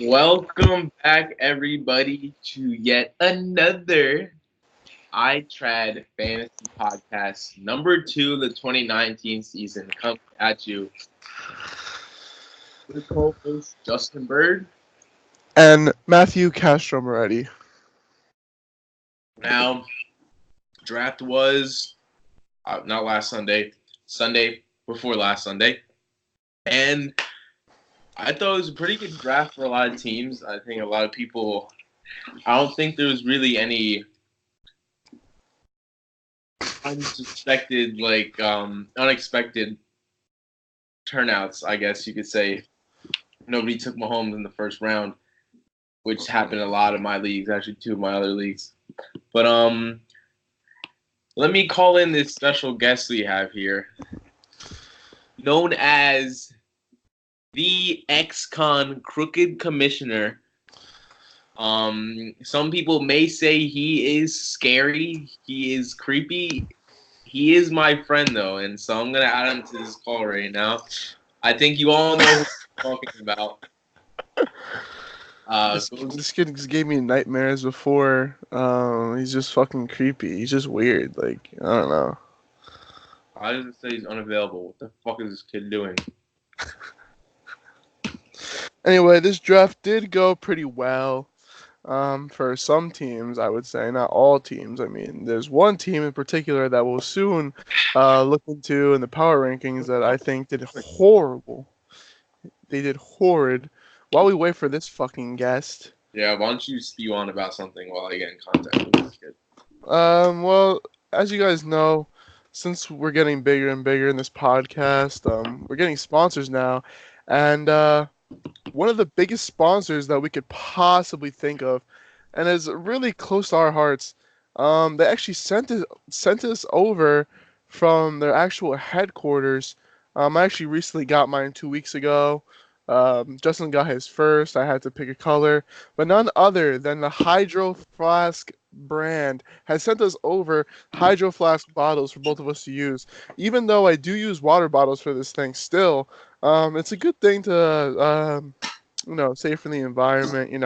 Welcome back, everybody, to yet another ITRAD Fantasy Podcast, number two, the 2019 season, coming at you with co-host Justin Bird. And Matthew Castro Moretti. Now, draft was not last Sunday, Sunday before last Sunday, and I thought it was a pretty good draft for a lot of teams. I think a lot of people. I don't think there was really any unexpected turnouts, I guess you could say. Nobody took Mahomes in the first round, which happened in a lot of my leagues, actually two of my other leagues. But let me call in this special guest we have here, known as the ex-con crooked commissioner. Some people may say he is scary, he is creepy. He is my friend, though, and so I'm going to add him to this call right now. I think you all know who I'm talking about. This kid just gave me nightmares before. He's just fucking creepy. He's just weird. Like, I don't know. I just say he's unavailable. What the fuck is this kid doing? Anyway, this draft did go pretty well. For some teams, I would say, not all teams. I mean, there's one team in particular that we'll soon look into in the power rankings that I think did horrible. They did horrid. While we wait for this fucking guest. Yeah, why don't you spew on about something while I get in contact with this kid? Well, as you guys know, since we're getting bigger and bigger in this podcast, we're getting sponsors now, and one of the biggest sponsors that we could possibly think of, and is really close to our hearts. They actually sent us over from their actual headquarters. I actually recently got mine 2 weeks ago. Justin got his first. I had to pick a color, but none other than the Hydro Flask brand has sent us over Hydro Flask bottles for both of us to use. Even though I do use water bottles for this thing, still, it's a good thing to save for the environment. I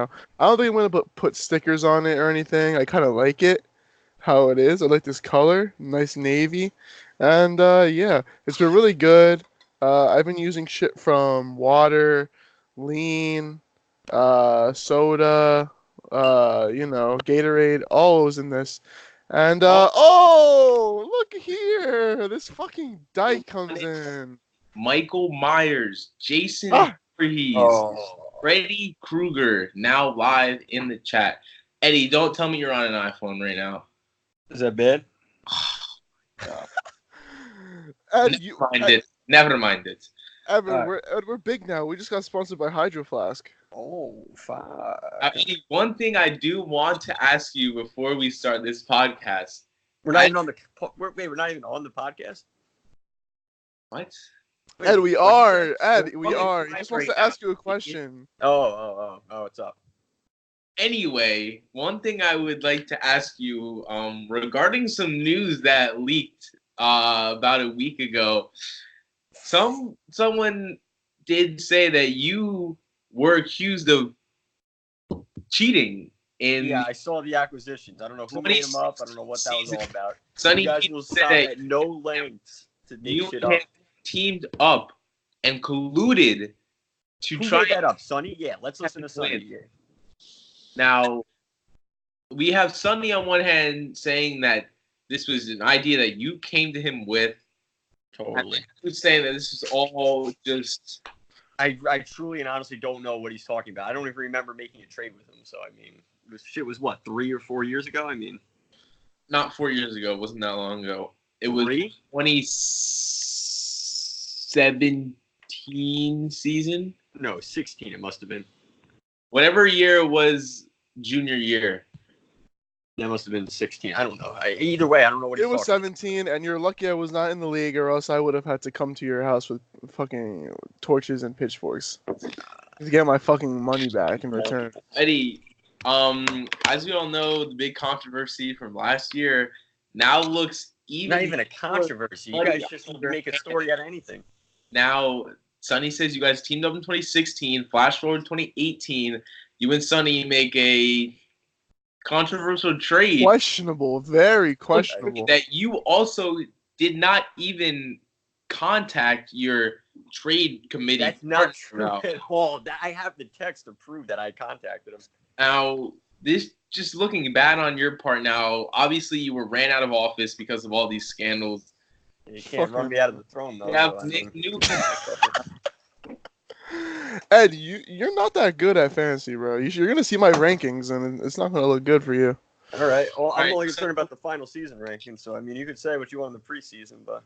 don't think I'm gonna put stickers on it or anything. I kind of like it how it is. I like this color, nice navy, and yeah, it's been really good. I've been using shit from water, lean, soda, Gatorade, all was in this. And oh, look here, this fucking dyke comes in. Michael Myers, Jason Ah, Voorhees, Freddy Krueger, now live in the chat. Eddie, don't tell me you're on an iPhone right now. Is that bad? Never mind it. Evan, we're big now. We just got sponsored by Hydro Flask. Oh, fuck. Actually, one thing I do want to ask you before we start this podcast. We're not even on the podcast? What? Wait, Ed, we are. Ed, we are. He just wants to ask you a question. Oh, what's up? Anyway, one thing I would like to ask you regarding some news that leaked about a week ago. Someone did say that you were accused of cheating in. Yeah, I saw the acquisitions. I don't know who made them up. I don't know what that was all about. Sonny you guys will stop at no lengths to make shit up. Teamed up and colluded to Who try made that up, Sonny? Yeah, let's listen to Sonny. Yeah. Now, we have Sonny on one hand saying that this was an idea that you came to him with. Totally. Who's saying that this is all just... I truly and honestly don't know what he's talking about. I don't even remember making a trade with him. So, I mean, this shit was, 3 or 4 years ago? I mean... Not 4 years ago. It wasn't that long ago. It was 2017 season? No, 16 it must have been. Whatever year it was, junior year. That must have been 16. I don't know. Either way, I don't know what it was 17, and you're lucky I was not in the league, or else I would have had to come to your house with fucking torches and pitchforks to get my fucking money back in return. Eddie, as we all know, the big controversy from last year now looks even... Not even a controversy. You guys just make a story out of anything. Now, Sonny says you guys teamed up in 2016. Flash forward 2018. You and Sonny make a controversial trade Questionable, very questionable. that you also did not even contact your trade committee. That's not true at all. I have the text to prove that I contacted him. Now, this just looking bad on your part now. Obviously, you were ran out of office because of all these scandals. You can't run me out of the throne, though. Yeah, so, Nick New. Ed, you're not that good at fantasy, bro. You're gonna see my rankings, and it's not gonna look good for you. All right. Well, I'm Right, only so- concerned about the final season rankings. So, I mean, you could say what you want in the preseason, but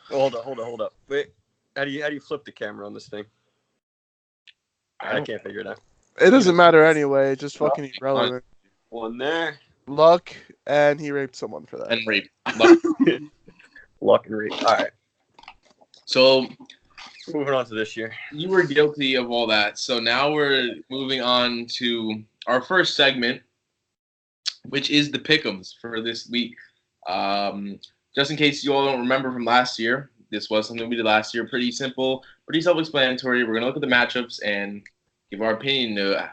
hold up. Wait, how do you flip the camera on this thing? I can't figure it out. It doesn't matter anyway. It's just fucking irrelevant. One there. Luck, and he raped someone for that. And rape. Luck and rape. All right. So Moving on to this year. you were guilty of all that. So now we're moving on to our first segment, which is the pick'ems for this week. Just in case you all don't remember from last year, this was something we did last year. Pretty simple, pretty self-explanatory. We're gonna look at the matchups and give our opinion to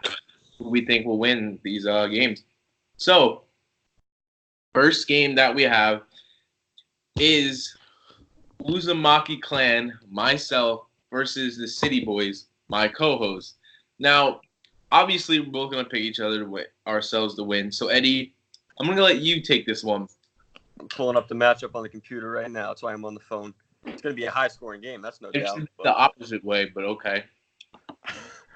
who we think will win these games. So, first game that we have is Uzumaki Clan, myself, versus the City Boys, my co-host. Now, obviously, we're both going to pick each other to win, ourselves to win. So, Eddie, I'm going to let you take this one. I'm pulling up the matchup on the computer right now. That's why I'm on the phone. It's going to be a high-scoring game. That's no It's doubt. the opposite way, but okay.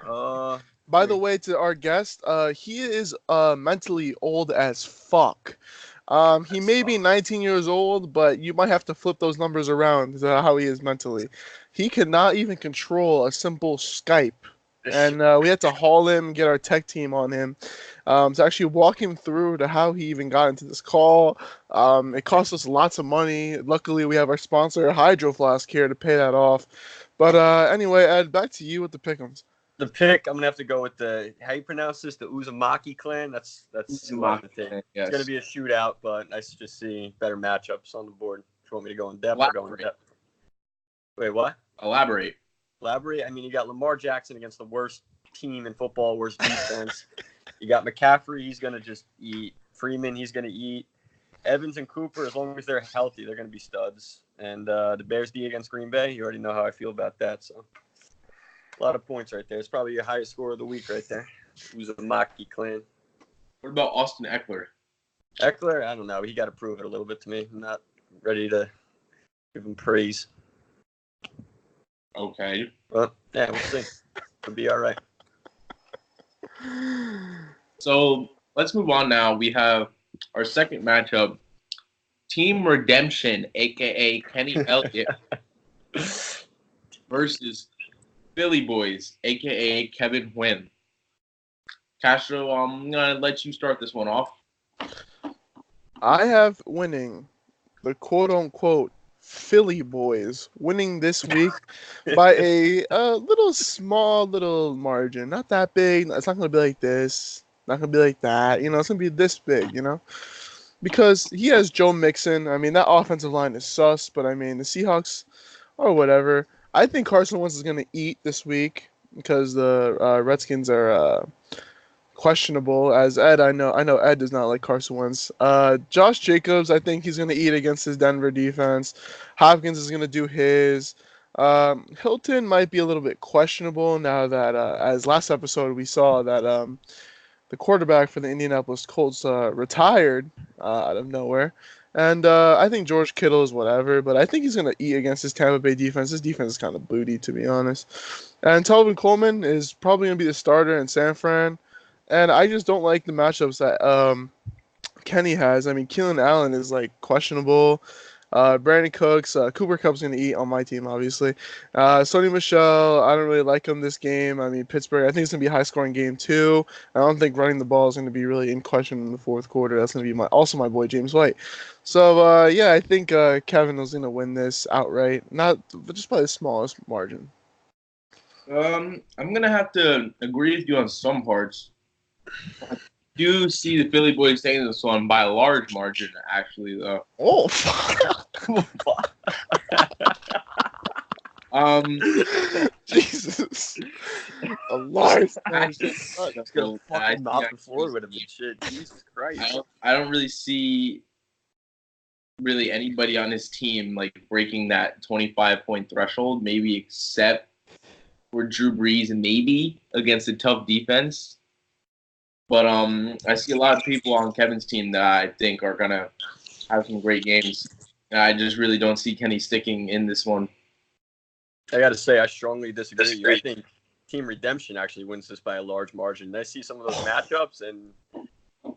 By the way, to our guest, he is mentally old as fuck. He may be 19 years old, but you might have to flip those numbers around to how he is mentally. He cannot even control a simple Skype. And we had to haul him, get our tech team on him to actually walk him through to how he even got into this call. It cost us lots of money. Luckily, we have our sponsor, Hydro Flask, here to pay that off. But anyway, Ed, back to you with the pick'ems. The pick, I'm gonna have to go with the how you pronounce this, the Uzumaki Clan. That's who I'm gonna take. Yes. It's gonna be a shootout, but nice to just see better matchups on the board. If you want me to go in depth, I'll go in Elaborate. depth. Wait, what? Elaborate. Elaborate. I mean, you got Lamar Jackson against the worst team in football, worst defense. You got McCaffrey. He's gonna just eat. Freeman. He's gonna eat. Evans and Cooper, as long as they're healthy, they're gonna be studs. And the Bears D against Green Bay. You already know how I feel about that. So. A lot of points right there. It's probably your highest score of the week right there. Uzumaki Clan. What about Austin Eckler? Eckler, I don't know. He got to prove it a little bit to me. I'm not ready to give him praise. Okay. But, yeah, we'll see. It'll be all right. So let's move on now. We have our second matchup, Team Redemption, a.k.a. Kenny Elliott, versus Philly Boys, a.k.a. Kevin Huynh. Castro, I'm going to let you start this one off. I have winning the quote-unquote Philly Boys, winning this week by a small little margin. Not that big. It's not going to be like this. Not going to be like that. You know, it's going to be this big, you know? Because he has Joe Mixon. I mean, that offensive line is sus, but I mean, the Seahawks or whatever. I think Carson Wentz is going to eat this week because the Redskins are questionable. As Ed, I know Ed does not like Carson Wentz. Josh Jacobs, I think he's going to eat against his Denver defense. Hopkins is going to do his. Hilton might be a little bit questionable now that, as last episode we saw that the quarterback for the Indianapolis Colts retired out of nowhere. And I think George Kittle is whatever, but I think he's going to eat against his Tampa Bay defense. His defense is kind of booty, to be honest. And Telvin Coleman is probably going to be the starter in San Fran. And I just don't like the matchups that Kenny has. I mean, Keelan Allen is, like, questionable. Brandon Cooks, Cooper Kupp's going to eat on my team, obviously. Sony Michel, I don't really like him this game. I mean, Pittsburgh, I think it's going to be a high-scoring game, too. I don't think running the ball is going to be really in question in the fourth quarter. That's going to be also my boy, James White. So, yeah, I think Kevin is going to win this outright. But just by the smallest margin. I'm going to have to agree with you on some parts. I do see the Philly Boys taking this one by a large margin, actually, though. Oh, fuck. Jesus. A large man. Just gonna fucking mop the floor with him and shit. Jesus Christ. I don't really see anybody on his team like breaking that 25-point threshold, maybe except for Drew Brees and maybe against a tough defense. But I see a lot of people on Kevin's team that I think are gonna have some great games. And I just really don't see Kenny sticking in this one. I got to say, I strongly disagree. I think Team Redemption actually wins this by a large margin. I see some of those matchups, and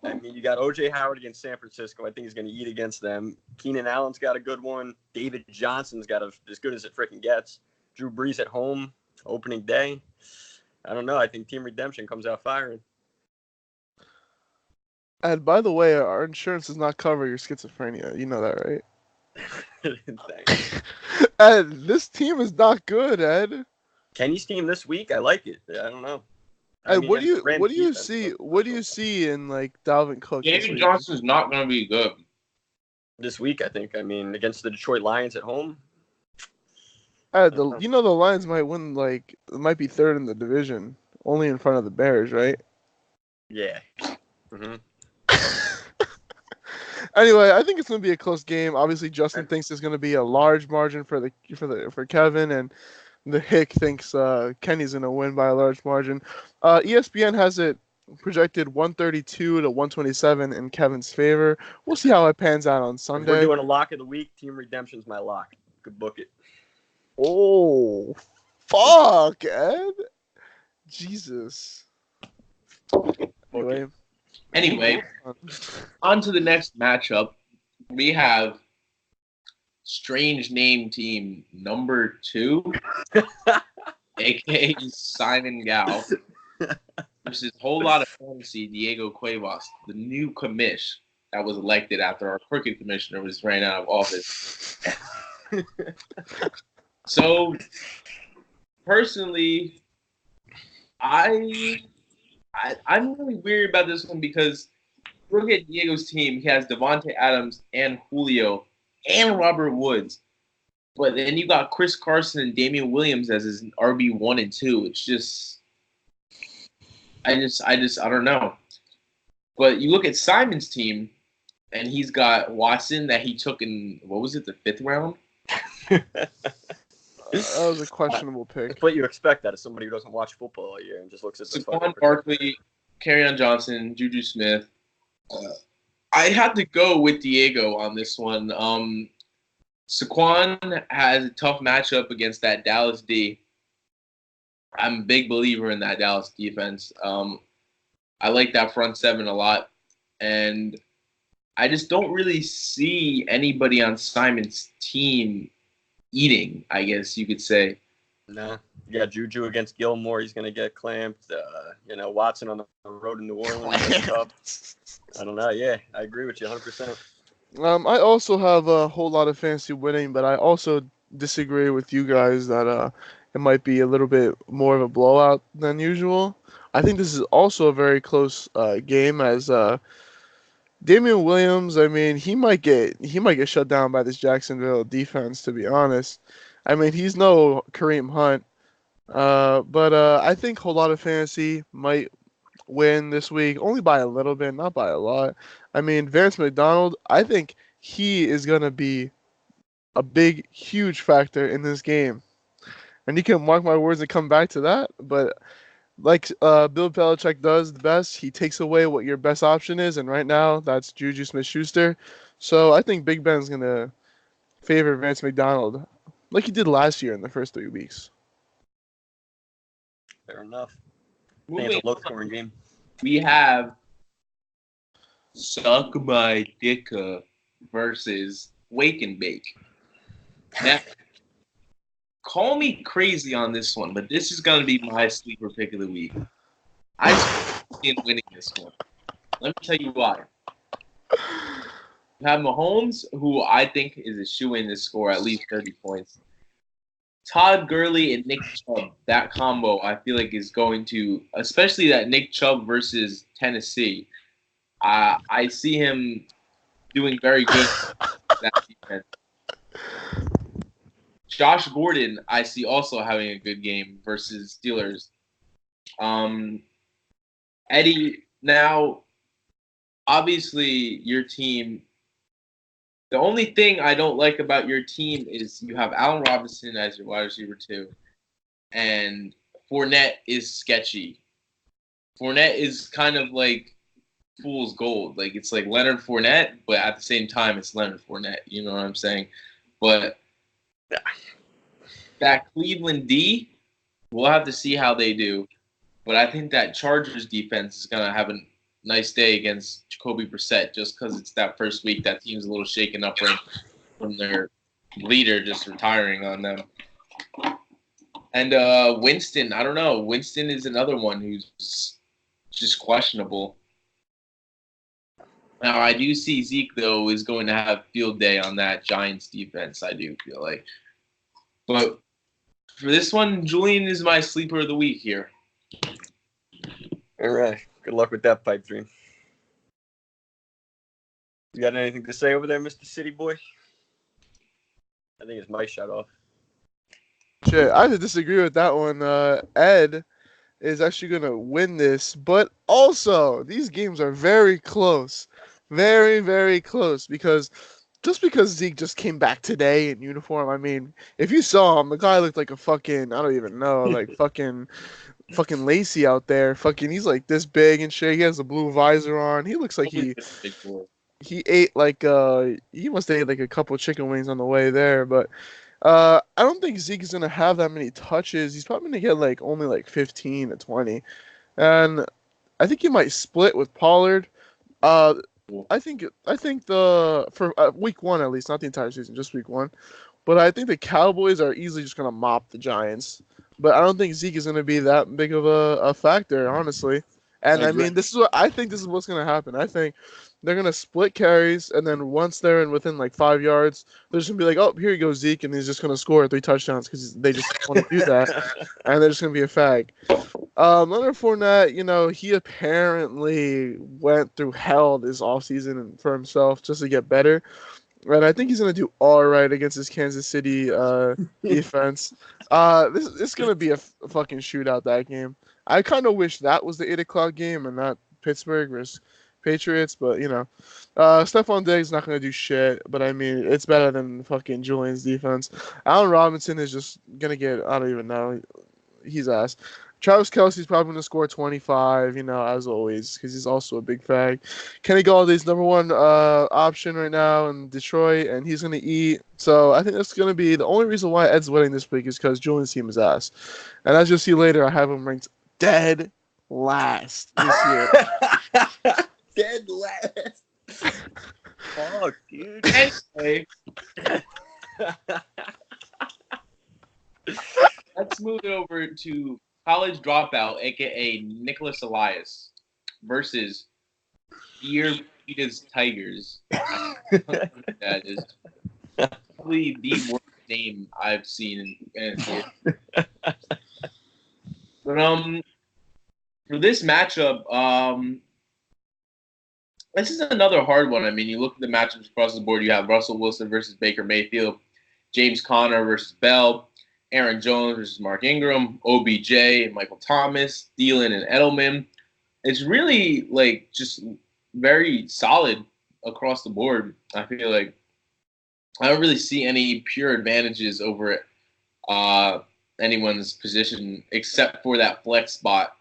I mean, you got O.J. Howard against San Francisco. I think he's going to eat against them. Keenan Allen's got a good one. David Johnson's got as good as it freaking gets. Drew Brees at home, opening day. I don't know. I think Team Redemption comes out firing. And by the way, our insurance does not cover your schizophrenia. You know that, right? Thanks. Ed, this team is not good, Ed. Kenny's team this week, I like it. I don't know. Ed, what do you see in like Dalvin Cook? David Johnson's not going to be good this week. I think. I mean, against the Detroit Lions at home. Ed, the Lions might win. Like, might be third in the division, only in front of the Bears, right? Yeah. Mm-hmm. Anyway, I think it's going to be a close game. Obviously, Justin thinks there's going to be a large margin for Kevin, and the Hick thinks Kenny's going to win by a large margin. ESPN has it projected 132 to 127 in Kevin's favor. We'll see how it pans out on Sunday. If we're doing a lock of the week. Team Redemption's my lock. Could book it. Oh, fuck, Ed. Jesus. Anyway, on to the next matchup. We have strange name team number 2, a.k.a. Simon Gao, versus whole lot of fantasy Diego Cuevas, the new commish that was elected after our crooked commissioner was ran out of office. So, personally, I'm really weird about this one because look at Diego's team. He has Devontae Adams and Julio and Robert Woods. But then you got Chris Carson and Damian Williams as his RB1 and 2. It's just I don't know. But you look at Simon's team and he's got Watson that he took in, what was it, the 5th round? That was a questionable pick. That's what you expect out of somebody who doesn't watch football all year and just looks at the Saquon Barkley, Kerryon Johnson, Juju Smith. I had to go with Diego on this one. Saquon has a tough matchup against that Dallas D. I'm a big believer in that Dallas defense. I like that front 7 a lot. And I just don't really see anybody on Simon's team eating, I guess you could say. No. Yeah, Juju against Gilmore, he's going to get clamped. Watson on the road in New Orleans. I don't know. Yeah, I agree with you 100%. I also have a whole lot of fantasy winning, but I also disagree with you guys that it might be a little bit more of a blowout than usual. I think this is also a very close game as Damian Williams, I mean, he might get shut down by this Jacksonville defense, to be honest. I mean, he's no Kareem Hunt. But I think a whole lot of fantasy might win this week, only by a little bit, not by a lot. I mean, Vance McDonald, I think he is going to be a big, huge factor in this game. And you can mark my words and come back to that, but like Bill Belichick does the best, he takes away what your best option is, and right now that's Juju Smith-Schuster. So I think Big Ben's going to favor Vance McDonald like he did last year in the first 3 weeks. Fair enough. I think it's a low-scoring game. We have Suck My Dicka versus Wake and Bake. Now, call me crazy on this one, but this is going to be my sleeper pick of the week. I see winning this one. Let me tell you why. You have Mahomes, who I think is a shoe-in to score at least 30 points. Todd Gurley and Nick Chubb, that combo, I feel like is going to, especially that Nick Chubb versus Tennessee, I see him doing very good that defense. Josh Gordon, I see also having a good game versus Steelers. Eddie, now, obviously, your team. The only thing I don't like about your team is you have Allen Robinson as your wide receiver 2, and Fournette is sketchy. Fournette is kind of like fool's gold. Like, it's like Leonard Fournette, but at the same time, it's Leonard Fournette. You know what I'm saying? But that Cleveland D, we'll have to see how they do. But I think that Chargers defense is going to have a nice day against Jacoby Brissett just because it's that first week. That team's a little shaken up from their leader just retiring on them. And Winston, I don't know. Winston is another one who's just questionable. Now, I do see Zeke, though, is going to have field day on that Giants defense, I do feel like. But for this one, Julian is my sleeper of the week here. All right. Good luck with that pipe dream. You got anything to say over there, Mr. City Boy? I think his mic shut off. Shit, I have to disagree with that one. Ed is actually going to win this, but also these games are very close. Very, very close because Zeke just came back today in uniform, I mean, if you saw him, the guy looked like a fucking, I don't even know, like fucking Lacey out there. Fucking, he's like this big and shit. He has a blue visor on. He looks like he ate like he must have ate like a couple chicken wings on the way there, but I don't think Zeke is gonna have that many touches. He's probably gonna get like only like 15 to 20, and I think he might split with Pollard. I think the for week 1 at least, not the entire season, just week 1. But I think the Cowboys are easily just gonna mop the Giants. But I don't think Zeke is gonna be that big of a factor, honestly. And I mean, this is what's gonna happen. I think they're gonna split carries, and then once they're within like 5 yards, they're just gonna be like, "Oh, here you go, Zeke," and he's just gonna score 3 touchdowns because they just want to do that, and they're just gonna be a fag. Leonard Fournette, he apparently went through hell this offseason for himself just to get better. And I think he's going to do all right against this Kansas City defense. This is going to be a fucking shootout, that game. I kind of wish that was the 8 o'clock game and not Pittsburgh versus Patriots, but, Stephon Diggs not going to do shit, but, I mean, it's better than fucking Julian's defense. Allen Robinson is just going to get, I don't even know, he's ass. Travis Kelce's probably going to score 25, as always, because he's also a big fag. Kenny Galladay's number 1 option right now in Detroit, and he's going to eat. So I think that's going to be the only reason why Ed's winning this week is because Julian's team is ass. And as you'll see later, I have him ranked dead last this year. Dead last. Fuck, dude. Anyway. Let's move it over to College Dropout, a.k.a. Nicholas Elias, versus Earbeatus Tigers. That is probably the worst name I've seen in fantasy. But for this matchup, this is another hard one. I mean, you look at the matchups across the board. You have Russell Wilson versus Baker Mayfield, James Conner versus Bell, Aaron Jones versus Mark Ingram, OBJ and Michael Thomas, Thielen and Edelman. It's really just very solid across the board. I feel like I don't really see any pure advantages over anyone's position except for that flex spot.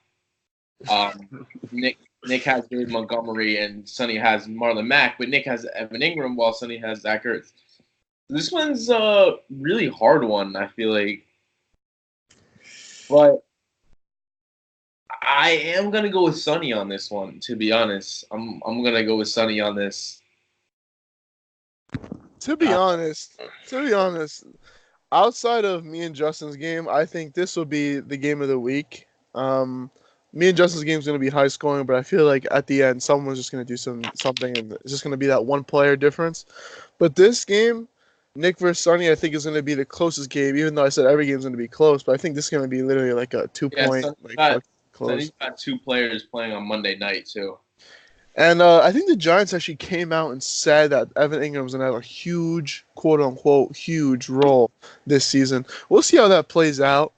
Nick has David Montgomery and Sonny has Marlon Mack, but Nick has Evan Ingram while Sonny has Zach Ertz. This one's a really hard one, I feel like. But I am going to go with Sonny on this one, to be honest. I'm going to go with Sonny on this. To be honest, outside of me and Justin's game, I think this will be the game of the week. Me and Justin's game is going to be high scoring, but I feel like at the end, someone's just going to do something, and it's just going to be that one player difference. But this game, Nick versus Sonny, I think is going to be the closest game, even though I said every game's going to be close. But I think this is going to be literally like a 2-point Sonny's got 2 players playing on Monday night, too. And I think the Giants actually came out and said that Evan Ingram was going to have a huge, quote unquote, huge role this season. We'll see how that plays out.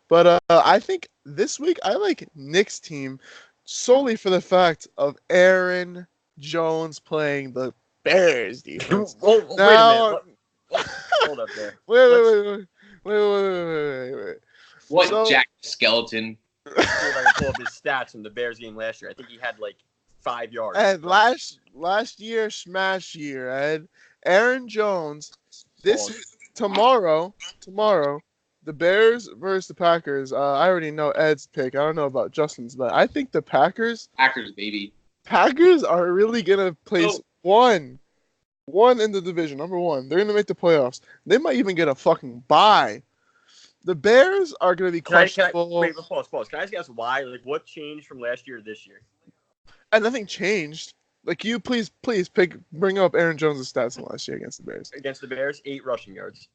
But I think this week I like Nick's team solely for the fact of Aaron Jones playing the Bears defense. Well, wait a Now, minute. Hold up there. wait. What So- Jack Skeleton? See if I can pull up his stats from the Bears game last year. I think he had like 5 yards. And last year, smash year, Ed. Aaron Jones. Tomorrow, the Bears versus the Packers. I already know Ed's pick. I don't know about Justin's, but I think the Packers Baby. are really gonna place one in the division. Number one, they're gonna make the playoffs. They might even get a fucking bye. The Bears are gonna be questionable. Wait, pause. Can I just ask why? Like, what changed from last year to this year? And nothing changed. Like, you please bring up Aaron Jones' stats from last year against the Bears. Against the Bears, 8 rushing yards.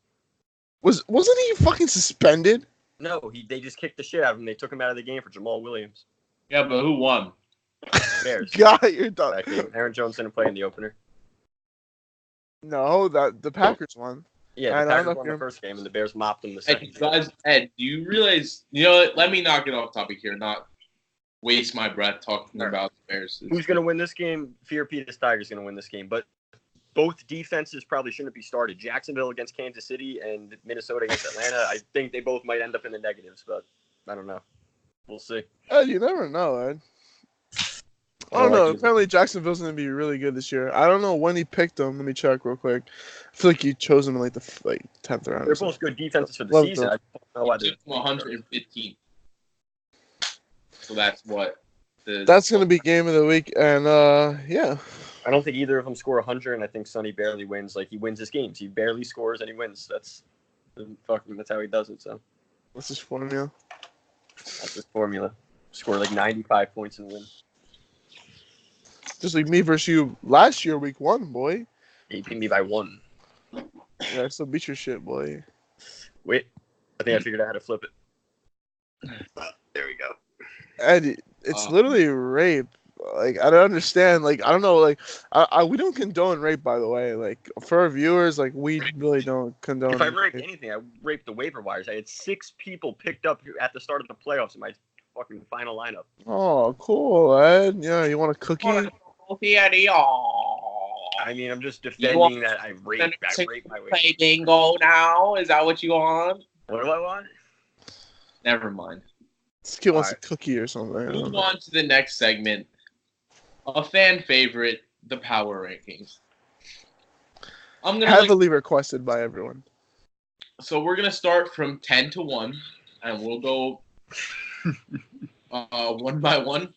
Wasn't he fucking suspended? No, they just kicked the shit out of him. They took him out of the game for Jamal Williams. Yeah, but who won? Bears. God, you're done. That game. Aaron Jones didn't play in the opener. No, the Packers won. Yeah, I the don't Packers know if won you're- the first game, and the Bears mopped them the second game. Ed, do you realize? You know what? Let me not get off topic here. Not waste my breath talking about the Bears. Who's going to win this game? Fear Peter Steiger's going to win this game. But both defenses probably shouldn't be started. Jacksonville against Kansas City and Minnesota against Atlanta. I think they both might end up in the negatives, but I don't know. We'll see. Ed, you never know, Ed. I don't know. Apparently, Jacksonville's going to be really good this year. I don't know when he picked them. Let me check real quick. I feel like he chose them in like the 10th round. They're both good defenses for the Love season. them. I don't know why He they're took 115. So that's what. That's going to be game of the week, and yeah. I don't think either of them score 100, and I think Sonny barely wins. Like, he wins his games. He barely scores, and he wins. That's how he does it, so. What's his formula? That's his formula. Score like 95 points and win. Just like me versus you last year, week 1, boy. He beat me by 1. Yeah, I still beat your shit, boy. Wait, I think I figured out how to flip it. There we go. Ed, it's literally rape. Like, I don't understand. Like, I don't know. Like, we don't condone rape, by the way. Like, for our viewers, like, we really don't condone. If I raped anything, I raped the waiver wires. I had 6 people picked up at the start of the playoffs in my fucking final lineup. Oh, cool, Ed. Yeah, you want a cookie? I mean, I'm just defending that I raped my waiver. Play bingo now. Is that what you want? What do I want? Never mind. This kid wants a cookie or something. I don't Move know. on to the next segment. A fan favorite, the power rankings. I'm gonna Heavily requested by everyone. So we're gonna start from 10 to 1, and we'll go one by one.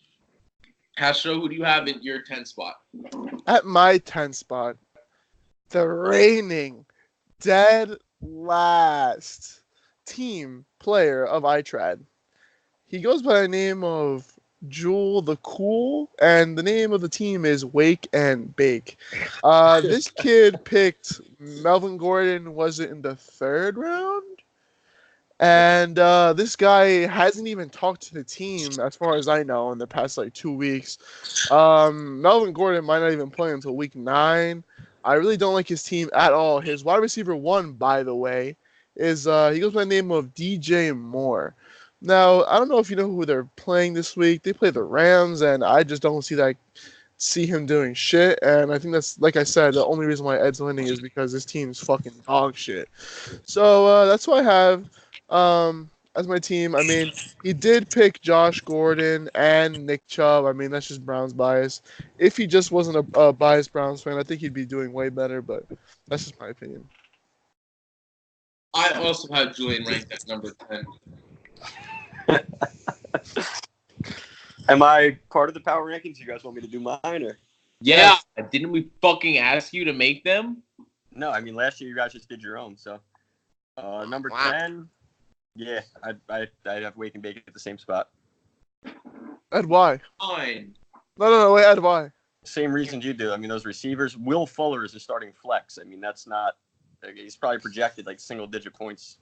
Castro, who do you have in your 10 spot? At my 10 spot, the reigning dead last team player of ITRAD. He goes by the name of Jewel the Cool, and the name of the team is Wake and Bake. This kid picked Melvin Gordon, was it in the 3rd round? And this guy hasn't even talked to the team, as far as I know, in the past like 2 weeks. Melvin Gordon might not even play until week 9. I really don't like his team at all. His wide receiver 1, by the way, is he goes by the name of DJ Moore. Now, I don't know if you know who they're playing this week. They play the Rams, and I just don't see him doing shit. And I think that's, like I said, the only reason why Ed's winning is because this team's fucking dog shit. So that's what I have as my team. I mean, he did pick Josh Gordon and Nick Chubb. I mean, that's just Browns bias. If he just wasn't a biased Browns fan, I think he'd be doing way better, but that's just my opinion. I also have Julian ranked at number 10. Am I part of the power rankings? You guys want me to do mine or? Yeah, didn't we fucking ask you to make them? No, I mean last year you guys just did your own. So number 10, yeah, I'd have Wake and Bake at the same spot. Ed, why? Fine. No, wait, Ed, why? Same reasons you do. I mean, those receivers. Will Fuller is a starting flex. I mean, that's not. He's probably projected like single-digit points.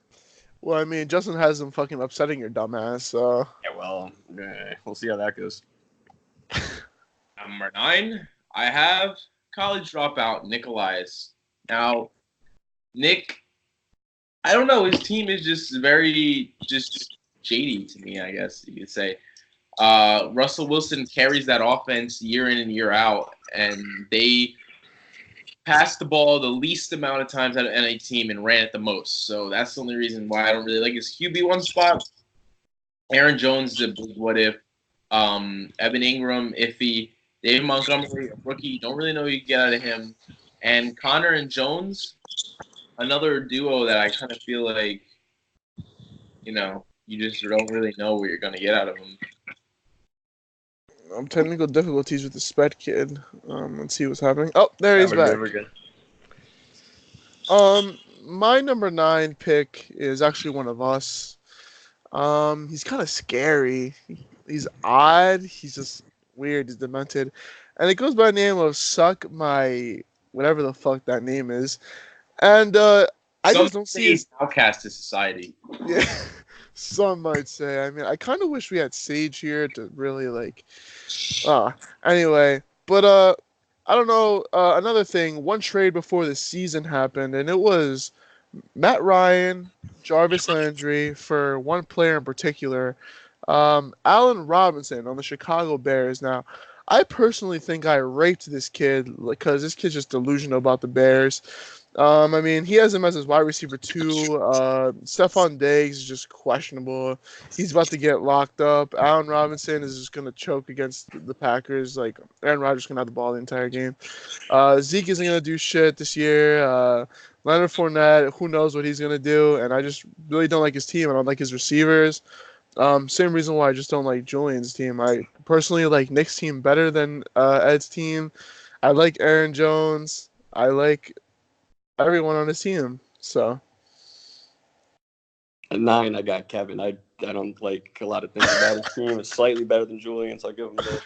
Well, I mean, Justin has him fucking upsetting your dumbass, so. Yeah, well, we'll see how that goes. Number 9, I have college dropout Nikolai's. Now, Nick, I don't know. His team is just very just shady to me, I guess you could say. Russell Wilson carries that offense year in and year out, and they passed the ball the least amount of times out of any team and ran it the most. So that's the only reason why I don't really like his QB1 spot. Aaron Jones is a big what if. Evan Ingram, iffy. David Montgomery, a rookie. Don't really know what you get out of him. And Connor and Jones, another duo that I kind of feel like, you just don't really know what you're going to get out of them. Technical difficulties with the sped kid. Let's see what's happening. Oh, there he's back. We're good. My number 9 pick is actually one of us. He's kind of scary. He's odd. He's just weird. He's demented. And it goes by the name of Suck My... whatever the fuck that name is. And I just don't see his... outcast to society. Yeah, some might say. I mean, I kind of wish we had Sage here to really, like... Anyway. But, I don't know. Another thing. One trade before the season happened, and it was Matt Ryan, Jarvis Landry, for one player in particular, Allen Robinson on the Chicago Bears. Now, I personally think I raped this kid because this kid's just delusional about the Bears. I mean, he has him as his wide receiver 2. Stephon Diggs is just questionable. He's about to get locked up. Allen Robinson is just going to choke against the Packers. Like, Aaron Rodgers can have the ball the entire game. Zeke isn't going to do shit this year. Leonard Fournette, who knows what he's going to do. And I just really don't like his team. I don't like his receivers. Same reason why I just don't like Julian's team. I personally like Nick's team better than Ed's team. I like Aaron Jones. I like everyone on his team. So at 9, I got Kevin. I don't like a lot of things about his team. It's slightly better than Julian, so I'll give him the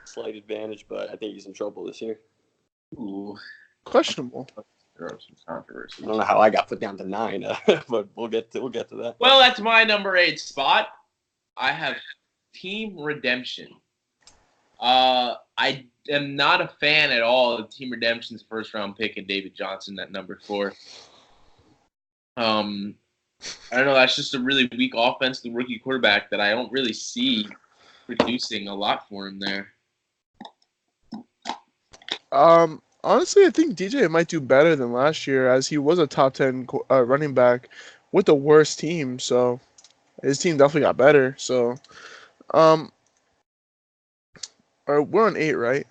slight advantage, but I think he's in trouble this year. Ooh. Questionable. There are some controversy. I don't know how I got put down to 9, but we'll get to that. Well, that's my number 8 spot. I have Team Redemption. I am not a fan at all of Team Redemption's first round pick and David Johnson at number 4. I don't know. That's just a really weak offense, the rookie quarterback that I don't really see producing a lot for him there. Honestly, I think DJ might do better than last year, as he was a top 10 running back with the worst team. So his team definitely got better. So, we're on 8, right?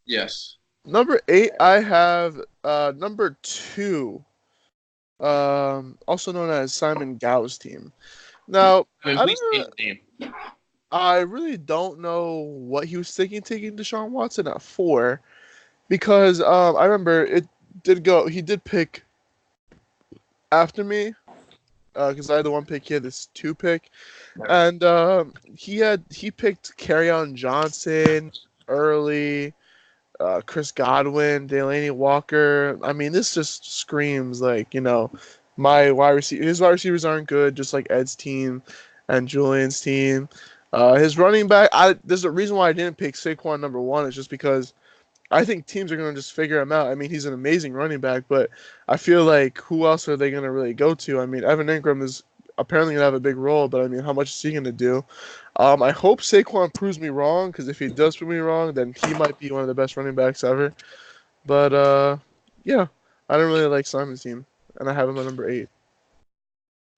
Yes. Number 8, I have number 2, also known as Simon Gow's team. Now, I really don't know what he was thinking taking Deshaun Watson at 4. Because I remember he did pick after me, because I had the 1 pick, he had this 2 pick, and he picked Kerryon Johnson early, Chris Godwin, Delaney Walker. I mean, this just screams like, my his wide receivers aren't good, just like Ed's team and Julian's team. His running back, there's a reason why I didn't pick Saquon number 1. It's just because I think teams are going to just figure him out. I mean, he's an amazing running back, but I feel like who else are they going to really go to? I mean, Evan Ingram is apparently going to have a big role, but I mean, how much is he going to do? I hope Saquon proves me wrong, because if he does prove me wrong, then he might be one of the best running backs ever. But, yeah, I don't really like Simon's team, and I have him at number 8.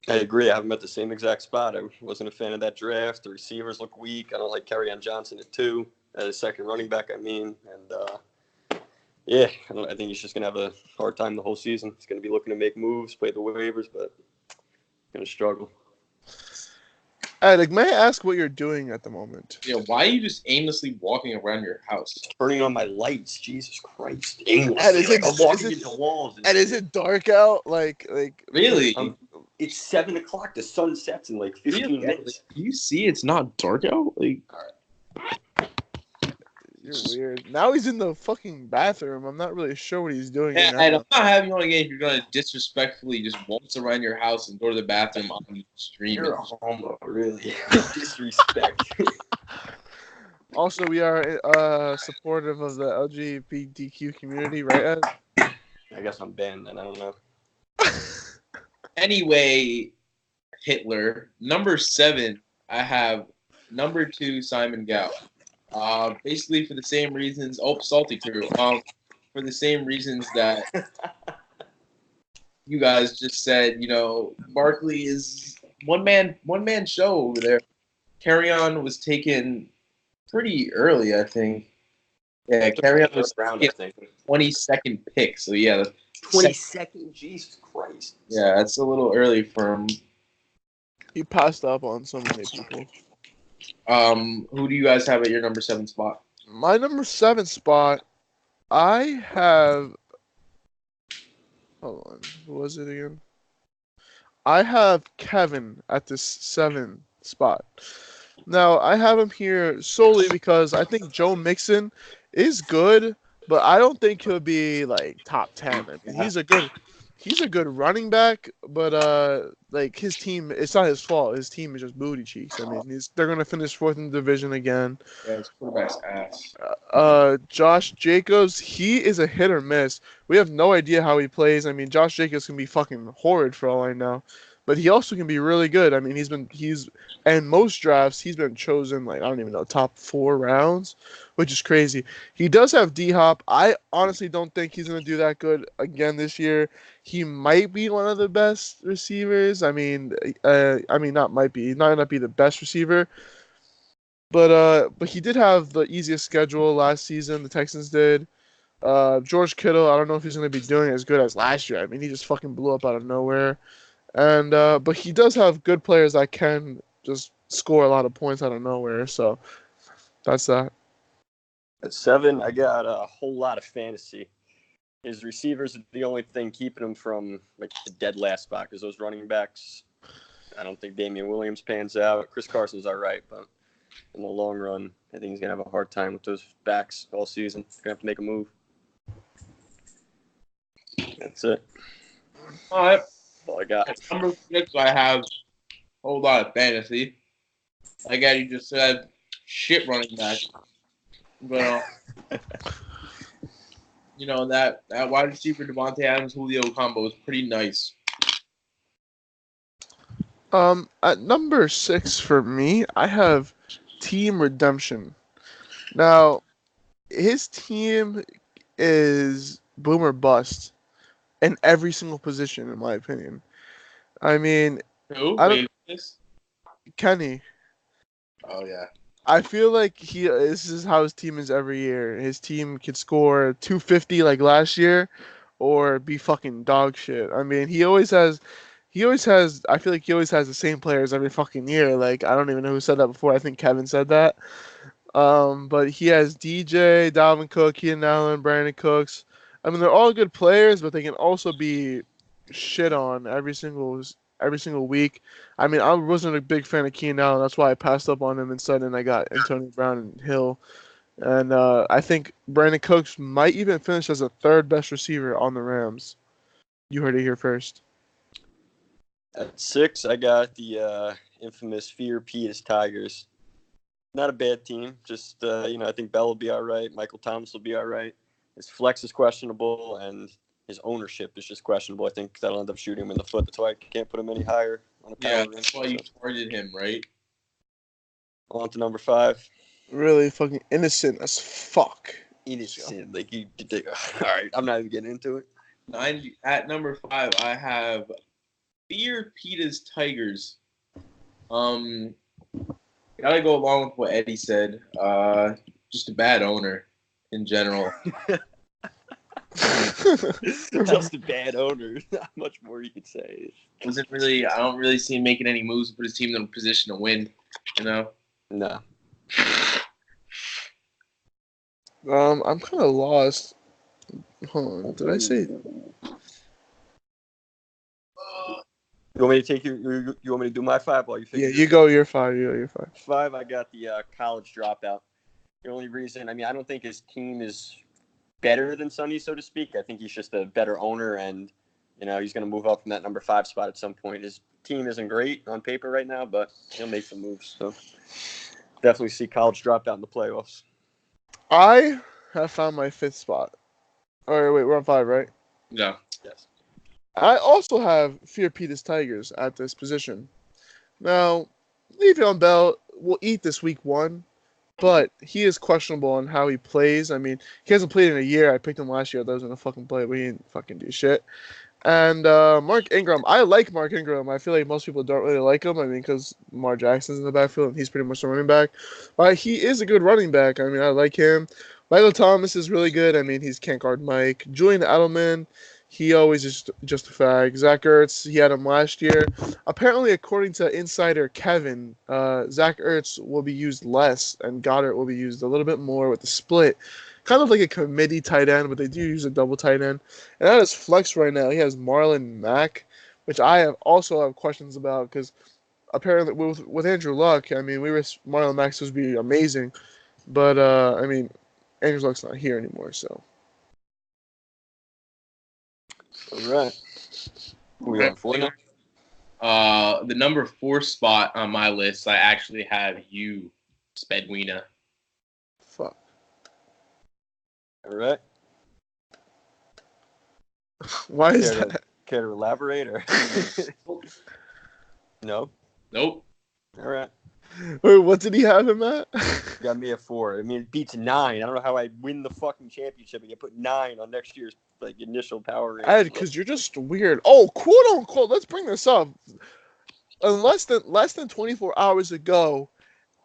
I agree. I have him at the same exact spot. I wasn't a fan of that draft. The receivers look weak. I don't like Kerryon Johnson at 2. As a second running back, I mean. And, yeah, I think he's just going to have a hard time the whole season. He's going to be looking to make moves, play the waivers, but going to struggle. Alec, may I ask what you're doing at the moment? Yeah, why are you just aimlessly walking around your house? Turning on my lights. Jesus Christ. And is it dark out? Like really? It's 7 o'clock. The sun sets in like 15 minutes. Do you see it's not dark out? Like, you're weird. Now he's in the fucking bathroom. I'm not really sure what he's doing. And I'm not having you on again if you're going to disrespectfully just waltz around your house and go to the bathroom on the stream. You're a homo, really. Disrespect. Also, we are supportive of the LGBTQ community, right, Ed? I guess I'm banned, and I don't know. Anyway, Hitler. Number 7, I have number 2, Simon Gow. Basically for the same reasons. Oh, Salty Crew. For the same reasons that you guys just said. Barkley is one man show over there. Carry On was taken pretty early, I think. Yeah, Carry On was First round, I think. 22nd pick. So yeah, 22nd, Jesus Christ. yeah, that's a little early for him. He passed up on so many people. Who do you guys have at your number 7 spot? My number 7 spot, I have. Hold on, what was it again? I have Kevin at this 7 spot. Now, I have him here solely because I think Joe Mixon is good, but I don't think he'll be like top 10. I mean, he's a good running back, but like his team, it's not his fault. His team is just booty cheeks. I mean, they're gonna finish 4th in the division again. Yeah, his quarterback's ass. Josh Jacobs, he is a hit or miss. We have no idea how he plays. I mean, Josh Jacobs can be fucking horrid for all I know, but he also can be really good. I mean, and most drafts he's been chosen like I don't even know top 4 rounds, which is crazy. He does have D Hop. I honestly don't think he's gonna do that good again this year. He might be one of the best receivers. Not might be. He's not gonna be the best receiver. But he did have the easiest schedule last season. The Texans did. George Kittle, I don't know if he's going to be doing as good as last year. I mean, he just fucking blew up out of nowhere. And but he does have good players that can just score a lot of points out of nowhere. So that's that. At 7, I got a whole lot of fantasy. His receivers are the only thing keeping him from like the dead last spot because those running backs, I don't think Damian Williams pans out. Chris Carson's all right, but in the long run, I think he's going to have a hard time with those backs all season. He's going to have to make a move. That's it. All right. That's all I got. At number 6, I have a whole lot of fantasy. Like Eddie just said, shit running back. But, that wide receiver Devontae Adams-Julio combo is pretty nice. At number 6 for me, I have Team Redemption. Now, his team is boom or bust in every single position, in my opinion. I mean, Who? I don't, This? Kenny. Oh, yeah. I feel like this is how his team is every year. His team could score 250 like last year, or be fucking dog shit. I mean, I feel like he always has the same players every fucking year. Like I don't even know who said that before. I think Kevin said that. But he has DJ, Dalvin Cook, Keenan Allen, Brandon Cooks. I mean, they're all good players, but they can also be shit on every single week. I mean, I wasn't a big fan of Keenan Allen. That's why I passed up on him instead, and I got Antonio Brown and Hill. And I think Brandon Cooks might even finish as a 3rd best receiver on the Rams. You heard it here first. At 6, I got the infamous Fear Peatus Tigers. Not a bad team. Just, I think Bell will be all right. Michael Thomas will be all right. His flex is questionable, and his ownership is just questionable. I think that'll end up shooting him in the foot. That's why I can't put him any higher on a power rank. That's why you targeted him, right? On to number 5. Really fucking innocent as fuck. Innocent. Like, you did. All right, I'm not even getting into it. At number 5, I have Fear Peter's Tigers. Gotta go along with what Eddie said. Just a bad owner in general. Just a bad owner. Not much more you could say. I don't really see him making any moves to put his team in a position to win. No. I'm kind of lost. Hold on, did I say? You want me to take you want me to do my 5 while you figure? Yeah, you go. You're 5. You're 5. 5. I got the college dropout. The only reason, I don't think his team is better than Sonny, so to speak. I think he's just a better owner, and he's going to move up from that number 5 spot at some point. His team isn't great on paper right now, but he'll make some moves. So definitely see college drop out in the playoffs. I have found my 5th spot. All right, wait, we're on 5, right? Yeah. Yes. I also have Fear Peter's Tigers at this position. Now, Le'Veon Bell will eat this week 1, but he is questionable on how he plays. I mean, he hasn't played in a year. I picked him last year. I thought he was going to fucking play, but he didn't fucking do shit. And Mark Ingram, I like Mark Ingram. I feel like most people don't really like him. I mean, because Lamar Jackson's in the backfield and he's pretty much the running back. But he is a good running back. I mean, I like him. Michael Thomas is really good. I mean, he can't guard Mike. Julian Edelman, he always is just a fag. Zach Ertz, he had him last year. Apparently, according to insider Kevin, Zach Ertz will be used less and Goddard will be used a little bit more with the split. Kind of like a committee tight end, but they do use a double tight end. And that is flex right now. He has Marlon Mack, which I also have questions about because apparently with Andrew Luck, I mean, Marlon Mack supposed to be amazing, but I mean, Andrew Luck's not here anymore, so. All right. We on 4 now? The number 4 spot on my list, I actually have you, Spedwina. Fuck. All right. Why is that? Care to elaborate or? No. Nope. All right. Wait, what did he have him at? Got me at 4. I mean, it beats 9. I don't know how I win the fucking championship and get put 9 on next year's initial power ranking. Ed, because you're just weird. Oh, quote unquote. Let's bring this up. Less than 24 hours ago,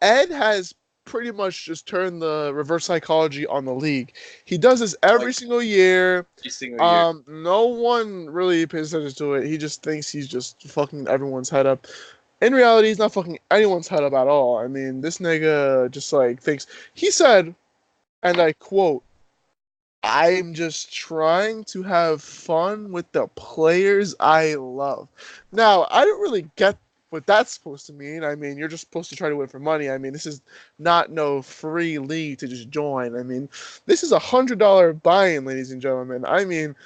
Ed has pretty much just turned the reverse psychology on the league. He does this every single year. Every single year. No one really pays attention to it. He just thinks he's just fucking everyone's head up. In reality, he's not fucking anyone's head up at all. I mean, this nigga just thinks. He said, and I quote, "I'm just trying to have fun with the players I love." Now, I don't really get what that's supposed to mean. I mean, you're just supposed to try to win for money. I mean, this is not no free league to just join. I mean, this is $100 buy-in, ladies and gentlemen. I mean,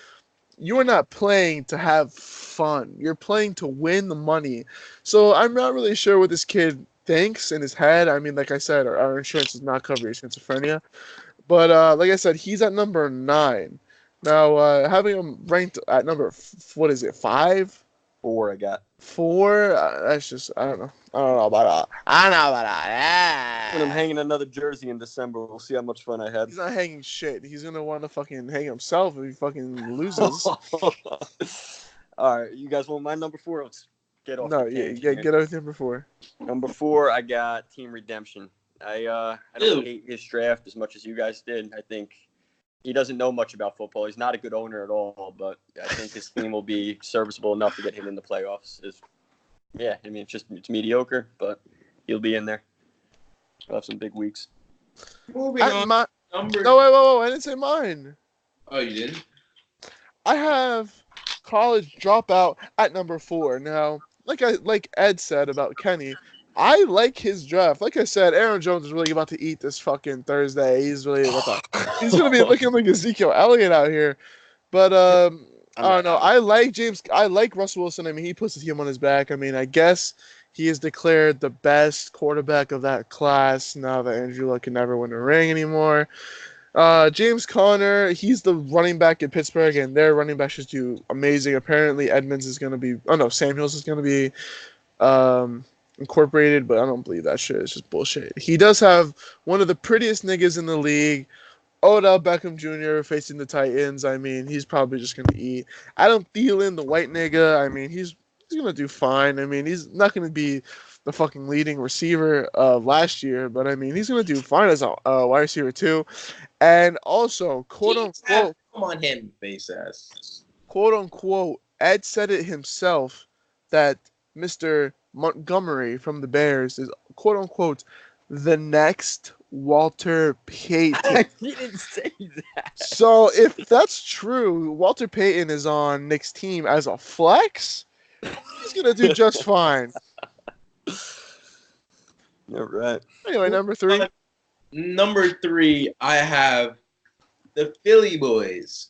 you are not playing to have fun. You're playing to win the money. So I'm not really sure what this kid thinks in his head. I mean, like I said, our insurance does not cover your schizophrenia. But like I said, he's at number 9. Now, having him ranked at number, 5? 4 I got. 4? That's just, I don't know. I don't know about that. When I'm hanging another jersey in December, we'll see how much fun I had. He's not hanging shit. He's going to want to fucking hang himself if he fucking loses. All right, you guys want my number 4? Let's get off. No, get everything number 4. Number 4, I got Team Redemption. I don't hate his draft as much as you guys did. I think he doesn't know much about football. He's not a good owner at all, but I think his team will be serviceable enough to get him in the playoffs. Yeah, I mean, it's mediocre, but he'll be in there. He'll have some big weeks. Moving on. No, wait, I didn't say mine. Oh, you didn't? I have college dropout at number 4. Now, like Ed said about Kenny, I like his draft. Like I said, Aaron Jones is really about to eat this fucking Thursday. He's really he's gonna be looking like Ezekiel Elliott out here. But I don't know. I like Russell Wilson. I mean, he puts the team on his back. I mean, I guess he is declared the best quarterback of that class now that Andrew Luck can never win a ring anymore. James Conner, he's the running back in Pittsburgh, and their running backs just do amazing. Apparently, Samuels is going to be incorporated, but I don't believe that shit. It's just bullshit. He does have one of the prettiest niggas in the league, Odell Beckham Jr. facing the Titans. I mean, he's probably just going to eat. Adam Thielen, the white nigga, I mean, he's going to do fine. I mean, he's not going to be the fucking leading receiver last year, but I mean, he's going to do fine as a wide receiver too. And also, quote unquote, come on him, face ass. Quote unquote, Ed said it himself that Mr. Montgomery from the Bears is quote unquote the next Walter Payton. He didn't say that. So if that's true, Walter Payton is on Nick's team as a flex. He's gonna do just fine. All right. Anyway, number 3. Number 3, I have the Philly boys.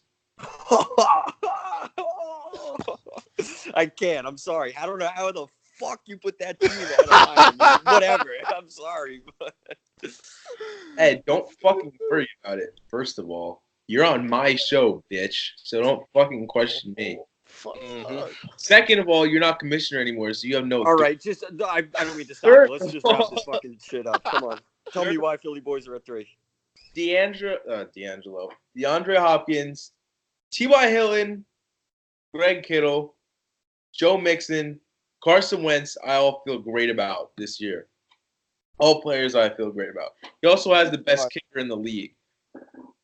I can't. I'm sorry. I don't know how the fuck you put that team ahead of mine? I mean, whatever. I'm sorry, but Ed, don't fucking worry about it. First of all, you're on my show, bitch. So don't fucking question me. Fuck. Second of all, you're not commissioner anymore, so you have no. all right. Just I don't mean to stop. Third But let's just of wrap all- this fucking shit up. Come on. Tell me why Philly boys are at 3. DeAndre Hopkins, T.Y. Hilton, Greg Kittle, Joe Mixon, Carson Wentz, I all feel great about this year. All players I feel great about. He also has the best kicker in the league.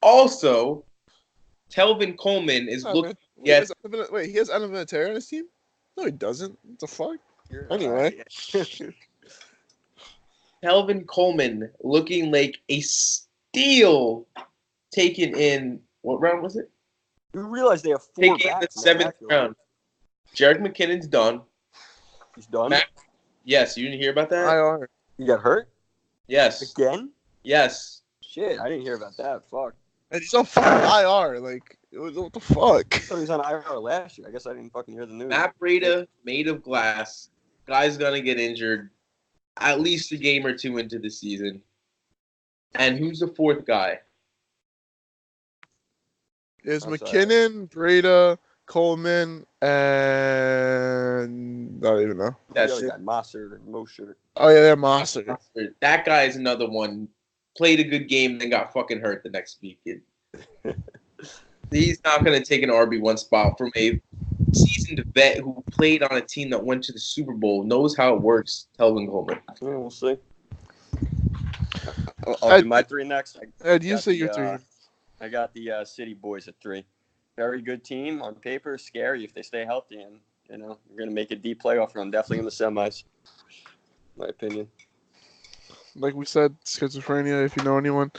Also, Telvin Coleman is looking. Yes. Wait, he has Adam Vinatieri on his team? No, he doesn't. What the fuck? Anyway. Telvin Coleman looking like a steal taken in, what round was it? You realize they have 4 Taken in the backs in that 7th backfield. round. Jarek McKinnon's done. He's done. Yes, you didn't hear about that? IR. He got hurt Yes. again. Yes. Shit, I didn't hear about that. Fuck. And he's on fucking IR. Like, what the fuck? I thought he was on IR last year. I guess I didn't fucking hear the news. Matt Breida, made of glass. Guy's gonna get injured at least a game or two into the season. And who's the 4th guy? Is I'm sorry. McKinnon, Breda, Coleman, and I don't even know. That's got Mosser, Mosher. Oh yeah, Mosser. That guy is another one. Played a good game, then got fucking hurt the next week. He's not going to take an RB1 spot from a seasoned vet who played on a team that went to the Super Bowl, knows how it works, Telvin Coleman. Yeah, we'll see. I'll do my 3 next. Ed, you say your 3. I got the City Boys at 3. Very good team on paper. Scary if they stay healthy, and you're going to make a deep playoff run. Definitely in the semis. My opinion. Like we said, schizophrenia. If you know anyone.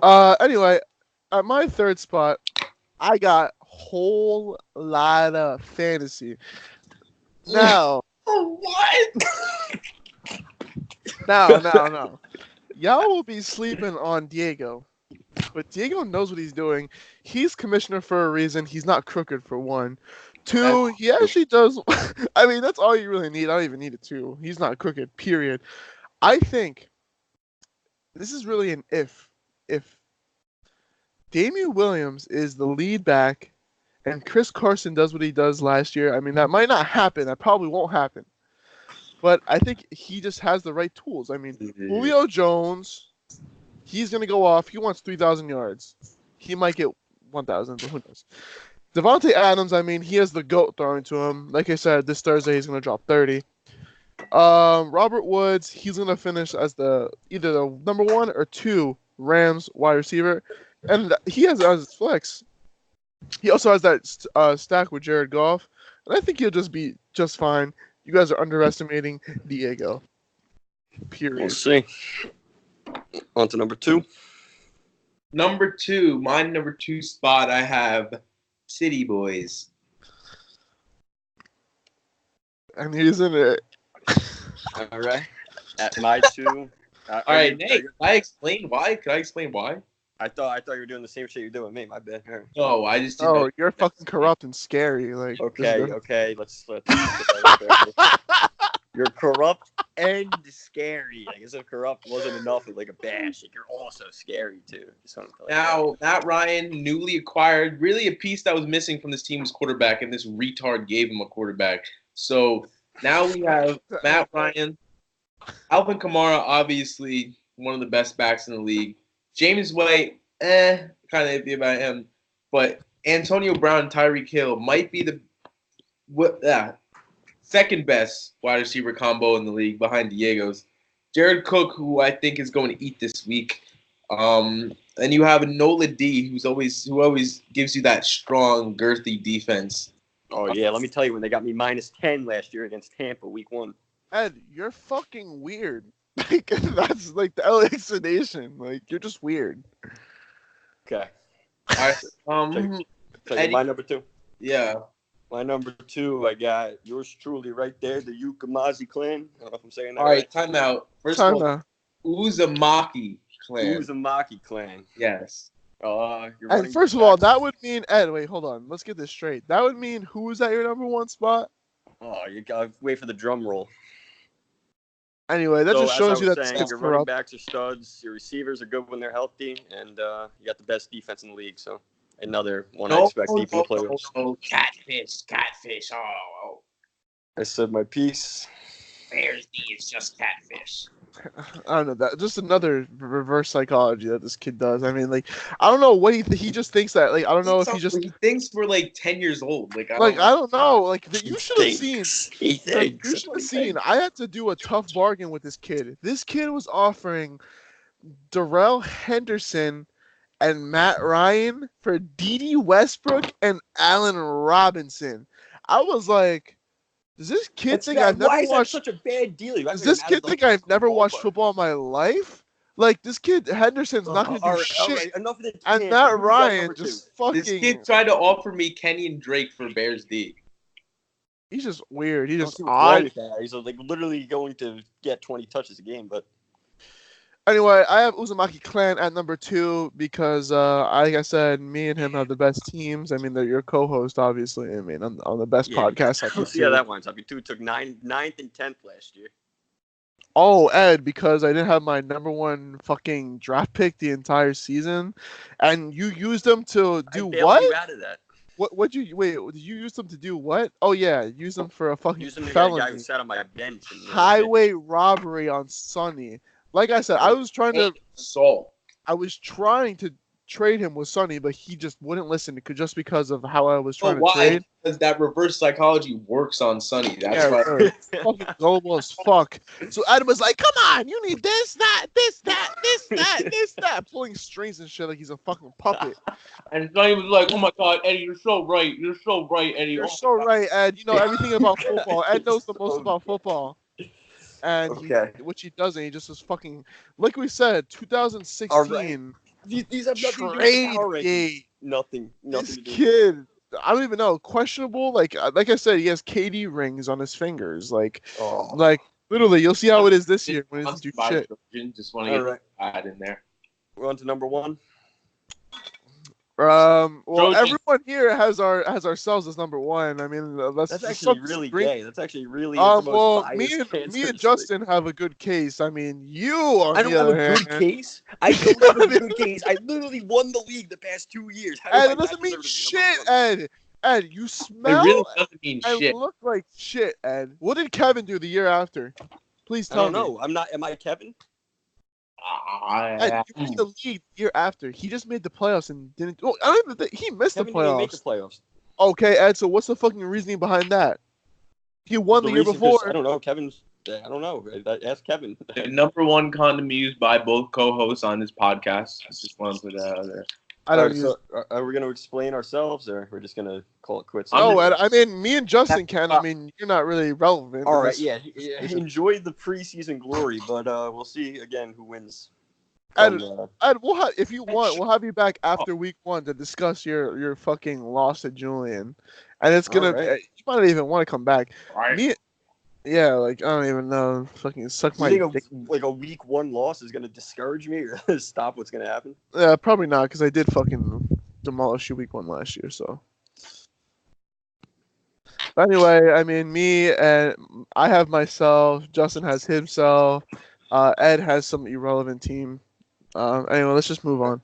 Anyway, at my 3rd spot, I got whole lot of fantasy. Now. What? No. Y'all will be sleeping on Diego. But Diego knows what he's doing. He's commissioner for a reason. He's not crooked, for one. 2, he actually does. I mean, that's all you really need. I don't even need a 2. He's not crooked, period. I think this is really an if. If Damian Williams is the lead back and Chris Carson does what he does last year, I mean, that might not happen. That probably won't happen. But I think he just has the right tools. I mean, Julio Jones, he's going to go off. He wants 3,000 yards. He might get 1,000, but who knows? Devontae Adams, I mean, he has the GOAT throwing to him. Like I said, this Thursday he's going to drop 30. Robert Woods, he's going to finish as either the number 1 or 2 Rams wide receiver. And he has as his flex. He also has that stack with Jared Goff. And I think he'll just be just fine. You guys are underestimating Diego. Period. We'll see. On to number 2. Number 2, my number 2 spot, I have City Boys. And he's in it. All right. At my 2. All right, Nate, can I explain why? I thought you were doing the same shit you're doing with me. My bad. All right. No, I just didn't Oh, know. you're fucking corrupt and scary. Like Okay. Let's get that out there. You're corrupt and scary. Like, as if corrupt wasn't enough of like a bash, like, you're also scary too. Just wanted to Now, Matt Ryan, newly acquired, really a piece that was missing from this team's quarterback, and this retard gave him a quarterback. So now we have Matt Ryan, Alvin Kamara, obviously one of the best backs in the league. James White, kind of iffy about him. But Antonio Brown and Tyreek Hill might be the second best wide receiver combo in the league behind Diego's. Jared Cook, who I think is going to eat this week. And you have Nola D, who always gives you that strong, girthy defense. Oh yeah, let me tell you, when they got me -10 last year against Tampa, week 1. Ed, you're fucking weird. Like, that's like the LA explanation. Like, you're just weird. Okay. All right. Tell you my number 2. Yeah. My number 2, I got yours truly right there, the Ukamazi clan. I don't know if I'm saying that All right, time out. First of all, Uzumaki clan. Uzumaki clan. Yes. And first of all, that would mean Ed. Wait, hold on. Let's get this straight. That would mean who is at your number 1 spot? Oh, you gotta wait for the drum roll. Anyway, that So just as I shows was you that saying, it's your running corrupt. backs are studs, your receivers are good when they're healthy, and you got the best defense in the league. So another one I expect deep in the playoffs. No, catfish. Oh, I said my piece. Bears D is just catfish. I don't know, that just another reverse psychology that this kid does. I mean, like, I don't know what he just thinks that, like, I don't know if he just He thinks we're like 10 years old. Like, I don't know, like, He you should have seen. thinks. He You thinks. should have seen. I had to do a tough bargain with this kid. This kid was offering Darrell Henderson and Matt Ryan for D.D. Westbrook and Allen Robinson. I was like, does this kid think I've never Why is that watched? such a bad deal? You Does guys are this mad kid at the think I've never watched football football in my life? Like, this kid Henderson's not gonna do all shit, right. Enough of the and tangent. Matt Who you got Ryan number just This fucking. kid tried to offer me Kenny and Drake for Bears D. He's just weird. He's two? I don't just see what's wrong odd. with that. He's like literally going to get 20 touches a game, but Anyway, I have Uzumaki Clan at number 2 because, like I said, me and him have the best teams. I mean, they're your co-host, obviously. I mean, on the best podcast. I We'll do see how too. that winds up. You two took 9th and 10th last year. Oh, Ed, because I didn't have my number 1 fucking draft pick the entire season, and you used them to do I bailed what? you out of that. What'd you wait? Did you use them to do what? Oh yeah, use them for a fucking Using the guy who felony, sat on my bench. And, highway robbery on Sonny. Like I said, I was trying to trade him with Sonny, but he just wouldn't listen just because of how I was trying to why? trade. Because that reverse psychology works on Sonny. That's Yeah, why. really. Fucking gullible as fuck. So Adam was like, "Come on, you need this, that, this, that, this, that, this, that," pulling strings and shit like he's a fucking puppet. And Sonny was like, "Oh my God, Eddie, you're so right. You're so right, Eddie. You're oh so my God." right, Ed. You know everything about football. Ed knows the most about football. And Okay. which he doesn't. He just is fucking, like we said, 2016 These have nothing to do with trade power rankings. gate. Nothing This to do. kid, I don't even know. Questionable. Like I said, he has KD rings on his fingers. Like literally, you'll see how it is this year when he doesn't do shit. Just want to get Alright. that in there. We're on to number 1. Well, Trojan. everyone here has ourselves as number 1. I mean, That's actually really gay. That's actually really the most well, biased me and Justin have a good case. I mean, you on I don't the have other a good hand, case. I don't have a good case. I literally won the league the past 2 years. How do I Ed, it not doesn't mean deserve to be number shit, 1? Ed. Ed, you It smell really doesn't mean and shit. look like shit, Ed. What did Kevin do the year after? Please I tell don't me. know. I'm not. Am I Kevin? Ed, you made the league the year after. He just made the playoffs and didn't. Oh, I don't even think he missed Kevin the didn't even make the playoffs. playoffs. Okay, Ed. So what's the fucking reasoning behind that? He won the year reason- 'cause before. I don't know. Kevin's. I don't know. Ask Kevin. The number 1 condom used by both co-hosts on this podcast. I just want to put that out there. I don't Alright, use. so are we going to explain ourselves, or we're just going to call it quits? No, Ed. I mean, me and Justin can. I mean, you're not really relevant. All in right, this yeah. situation. Enjoy the preseason glory, but we'll see again who wins. Ed, From, Ed, if you want, we'll have you back after week 1 to discuss your fucking loss to Julian, and it's gonna. Alright. You might not even want to come back. Right? Me, yeah, like I don't even know. Fucking suck you my think dick. a week 1 loss is going to discourage me or stop what's going to happen? Yeah, probably not, because I did fucking demolish you week 1 last year. So, but anyway, I mean, me and I have myself. Justin has himself. Ed has some irrelevant team. Anyway, let's just move on.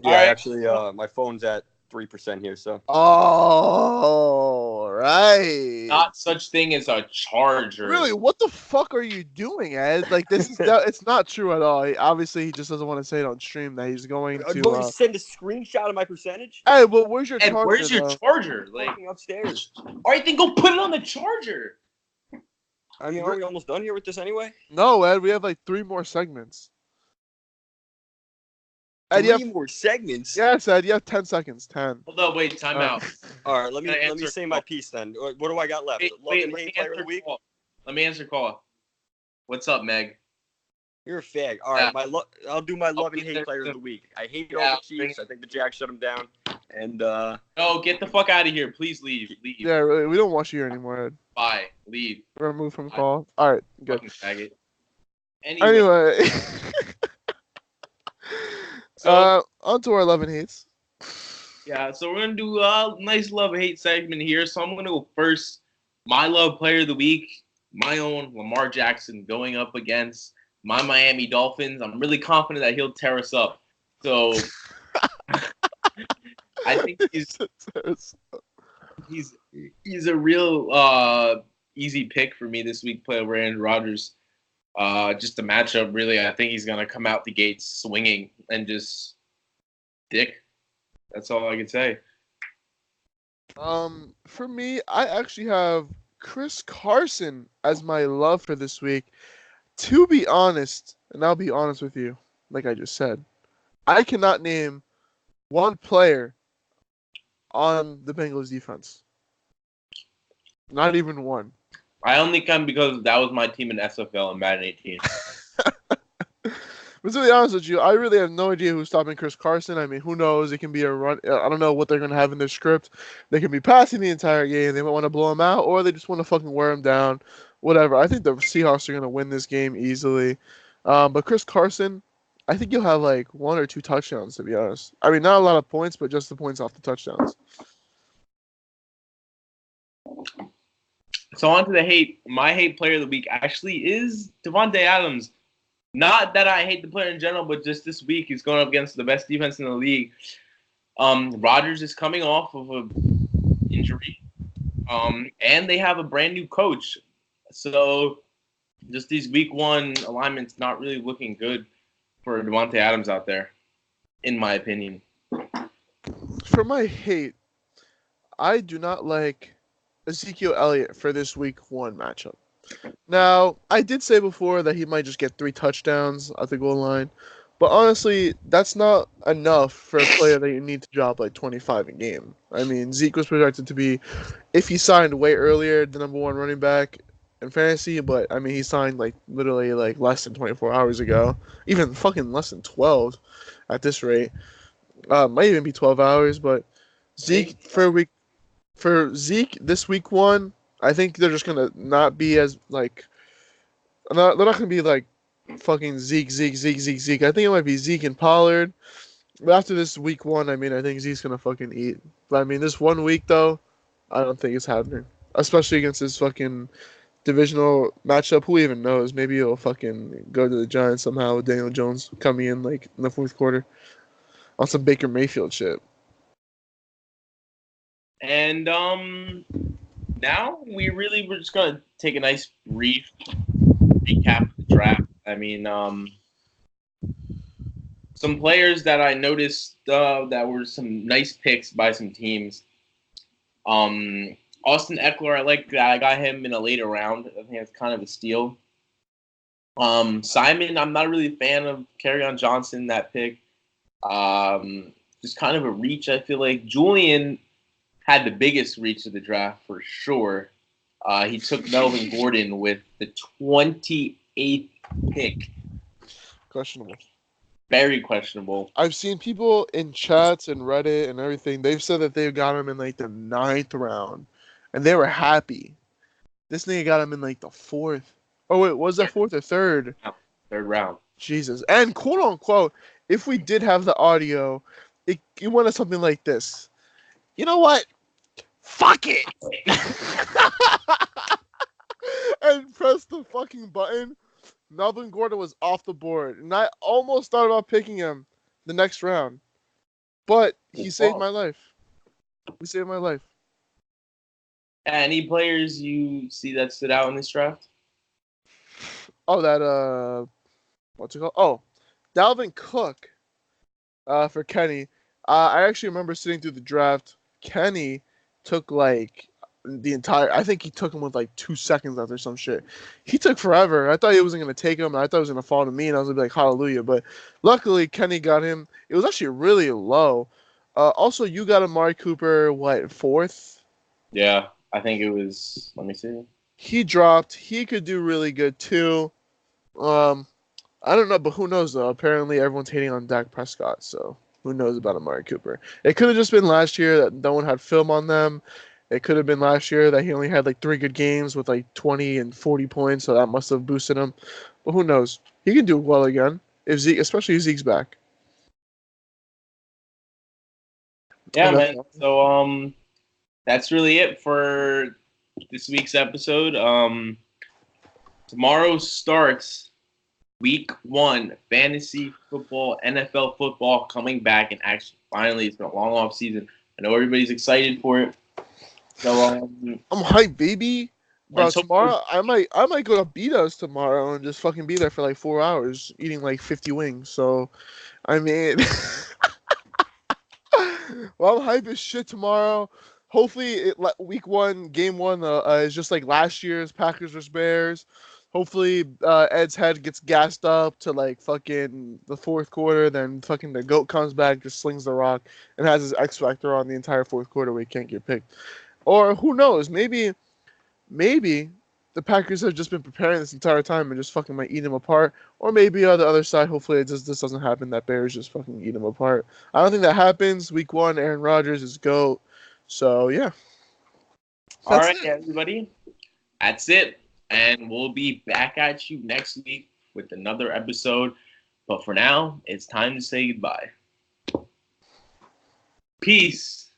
Yeah, Alright. actually, my phone's at 3% here, so. Oh, right. Not such thing as a charger. Really, what the fuck are you doing, Ed? Like, this is it's not true at all. Obviously, he just doesn't want to say it on stream that he's going I'm going to. to send a screenshot of my percentage. Hey, well, where's your Ed, charger? where's your though? charger? Like, Fucking upstairs. all right, then go put it on the charger. I mean, are we almost done here with this anyway? No, Ed, we have like 3 more segments. Ed, 3 more segments? yes, Ed, you have 10 seconds. 10. Hold on, wait, time out. All right, let me answer say my piece then. What do I got left? Wait, Love and let hate me player of answer the week? call. Let me answer call. What's up, Meg? You're a fag. All right, Yeah. I'll do my love and be hate there player too. of the week. I hate Yeah, all the Chiefs. I think the Jags shut them down. And No, get the fuck out of here. Please leave. Leave. Yeah, really, we don't want you here anymore, Ed. Bye. Leave. We're removed from call. All right, good. Fucking faggot. Anyway, Anyway, so, on to our love and hates. yeah, so we're going to do a nice love-hate segment here. So I'm going to go first. My love player of the week my own Lamar Jackson going up against my Miami Dolphins. I'm really confident that he'll tear us up. So I think he's a real easy pick for me this week. Play over Aaron Rodgers. Just the matchup, really. I think he's gonna come out the gates swinging and just dick. That's all I can say. For me, I actually have Chris Carson as my love for this week. To be honest, and I'll be honest with you, like I just said, I cannot name one player on the Bengals defense. Not even one. I only come because that was my team in SFL in Madden 18. But to be honest with you, I really have no idea who's stopping Chris Carson. I mean, who knows? It can be a run. I don't know what they're going to have in their script. They can be passing the entire game. They might want to blow him out, or they just want to fucking wear him down. Whatever. I think the Seahawks are going to win this game easily. But Chris Carson, I think you'll have like 1 or 2 touchdowns, to be honest. I mean, not a lot of points, but just the points off the touchdowns. So on to the hate. My hate player of the week actually is Devontae Adams. Not that I hate the player in general, but just this week he's going up against the best defense in the league. Rodgers is coming off of an injury, and they have a brand new coach. So just these week 1 alignments not really looking good for Devontae Adams out there, in my opinion. For my hate, I do not like Ezekiel Elliott for this week 1 matchup. Now, I did say before that he might just get 3 touchdowns at the goal line, but honestly, that's not enough for a player that you need to drop like 25 a game. I mean, Zeke was projected to be, if he signed way earlier, the number 1 running back in fantasy, but I mean, he signed like literally like less than 24 hours ago, even fucking less than 12 at this rate. Might even be 12 hours, but Zeke for Zeke this week 1. I think they're just gonna not be as like they're not gonna be like fucking Zeke. I think it might be Zeke and Pollard. But after this week 1, I mean, I think Zeke's gonna fucking eat. But I mean, this 1 week though, I don't think it's happening. Especially against this fucking divisional matchup. Who even knows? Maybe he'll fucking go to the Giants somehow with Daniel Jones coming in like in the 4th quarter on some Baker Mayfield shit. And now we're just gonna take a nice brief recap of the draft. I mean, some players that I noticed that were some nice picks by some teams. Austin Eckler, I like that. I got him in a later round. I think it's kind of a steal. Simon, I'm not really a fan of Kerryon Johnson, that pick. Just kind of a reach, I feel like. Julian had the biggest reach of the draft for sure. He took Melvin Gordon with the 28th pick. Questionable. Very questionable. I've seen people in chats and Reddit and everything. They've said that they got him in like the 9th round, and they were happy. This nigga got him in like the 4th. Oh wait, was that 4th or 3rd? 3rd round. Jesus. And quote unquote, if we did have the audio, it went to something like this. You know what? Fuck it! And press the fucking button. Melvin Gordon was off the board. And I almost thought about picking him the next round. But he saved my life. He saved my life. Any players you see that stood out in this draft? Oh, that, what's it called? Oh, Dalvin Cook for Kenny. I actually remember sitting through the draft. Kenny took like the entire. I think he took him with like 2 seconds left or some shit. He took forever. I thought he wasn't gonna take him. I thought it was gonna fall to me, and I was gonna be like, hallelujah. But luckily, Kenny got him. It was actually really low. Also, you got Amari Cooper, what, 4th? Yeah, I think it was. Let me see. He dropped. He could do really good too. I don't know, but who knows though? Apparently, everyone's hating on Dak Prescott, so who knows about Amari Cooper? It could have just been last year that no one had film on them. It could have been last year that he only had like 3 good games with like 20 and 40 points, so that must have boosted him. But who knows? He can do well again if Zeke, especially if Zeke's back. Yeah, man. So that's really it for this week's episode. Tomorrow starts week 1, fantasy football, NFL football coming back, and actually, finally, it's been a long off season. I know everybody's excited for it. So, I'm hyped, baby. Bro, so tomorrow I might go to beat us tomorrow and just fucking be there for like 4 hours eating like 50 wings. So, I mean, well, I'm hype as shit tomorrow. Hopefully, week 1, game 1 is just like last year's Packers vs Bears. Hopefully, Ed's head gets gassed up to like fucking the fourth quarter. Then fucking the goat comes back, just slings the rock, and has his X Factor on the entire fourth quarter where he can't get picked. Or who knows? Maybe the Packers have just been preparing this entire time and just fucking might eat him apart. Or maybe on the other side, hopefully this doesn't happen. That Bears just fucking eat him apart. I don't think that happens. Week 1, Aaron Rodgers is GOAT. So yeah. all right, everybody, that's it, and we'll be back at you next week with another episode. But for now, it's time to say goodbye. Peace.